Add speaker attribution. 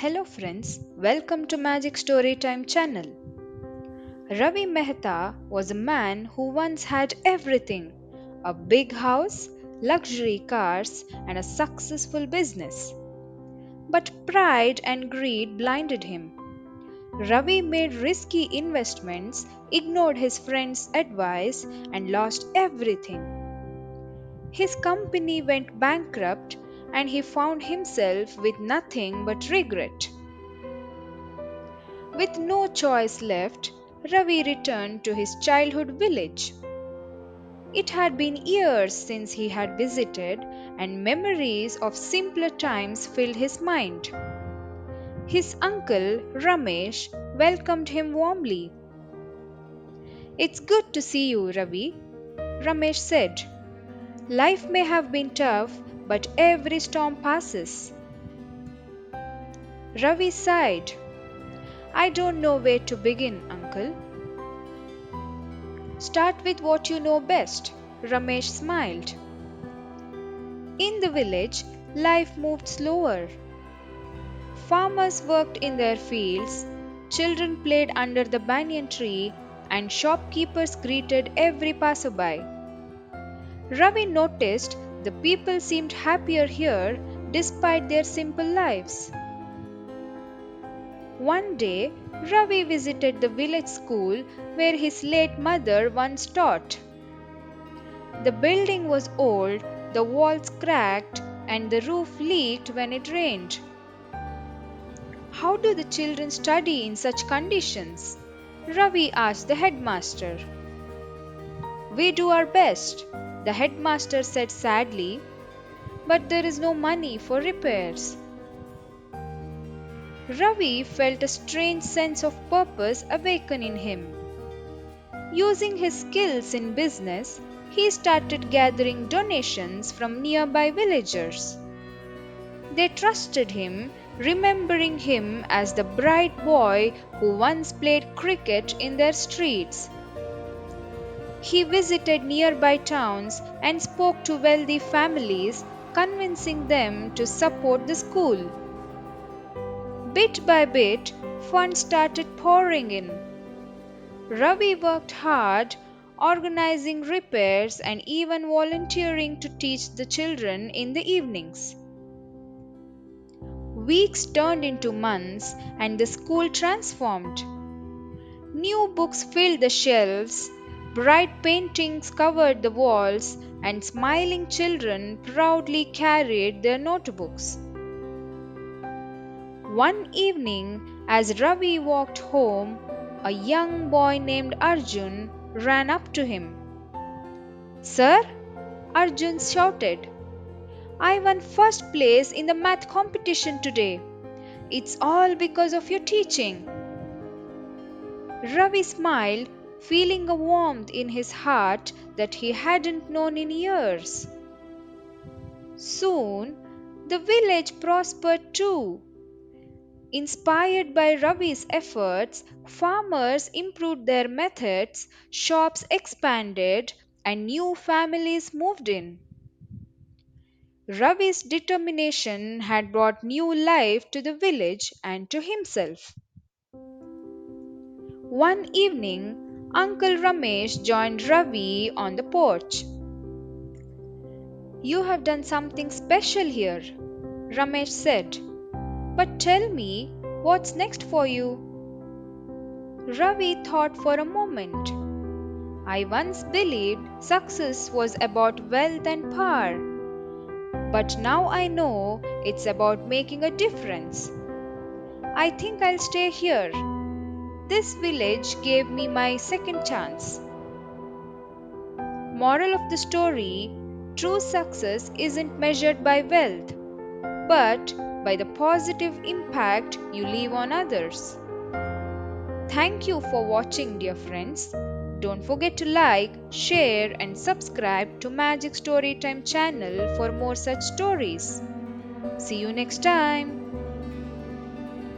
Speaker 1: Hello friends, welcome to Magic Storytime channel. Ravi Mehta was a man who once had everything: a big house, luxury cars, and a successful business. But pride and greed blinded him. Ravi made risky investments, ignored his friends' advice, and lost everything. His company went bankrupt, and he found himself with nothing but regret. With no choice left, Ravi returned to his childhood village. It had been years since he had visited, and memories of simpler times filled his mind. His uncle, Ramesh, welcomed him warmly. "It's good to see you, Ravi," Ramesh said. "Life may have been tough, but every storm passes." Ravi sighed. "I don't know where to begin, uncle." "Start with what you know best," Ramesh smiled. In the village, life moved slower. Farmers worked in their fields, children played under the banyan tree, and shopkeepers greeted every passerby. Ravi noticed the people seemed happier here despite their simple lives. One day, Ravi visited the village school where his late mother once taught. The building was old, the walls cracked, and the roof leaked when it rained. "How do the children study in such conditions?" Ravi asked the headmaster. "We do our best," the headmaster said sadly, "but there is no money for repairs." Ravi felt a strange sense of purpose awaken in him. Using his skills in business, he started gathering donations from nearby villagers. They trusted him, remembering him as the bright boy who once played cricket in their streets. He visited nearby towns and spoke to wealthy families, convincing them to support the school. Bit by bit, funds started pouring in. Ravi worked hard, organizing repairs and even volunteering to teach the children in the evenings. Weeks turned into months and the school transformed. New books filled the shelves, bright paintings covered the walls, and smiling children proudly carried their notebooks. One evening, as Ravi walked home, a young boy named Arjun ran up to him. "Sir," Arjun shouted, "I won first place in the math competition today. It's all because of your teaching." Ravi smiled, feeling a warmth in his heart that he hadn't known in years. Soon, the village prospered too. Inspired by Ravi's efforts, farmers improved their methods, shops expanded, and new families moved in. Ravi's determination had brought new life to the village and to himself. One evening, Uncle Ramesh joined Ravi on the porch. "You have done something special here," Ramesh said. "But tell me, what's next for you?" Ravi thought for a moment. "I once believed success was about wealth and power, but now I know it's about making a difference. I think I'll stay here. This village gave me my second chance." Moral of the story: true success isn't measured by wealth, but by the positive impact you leave on others. Thank you for watching, dear friends. Don't forget to like, share, and subscribe to Magic Storytime channel for more such stories. See you next time.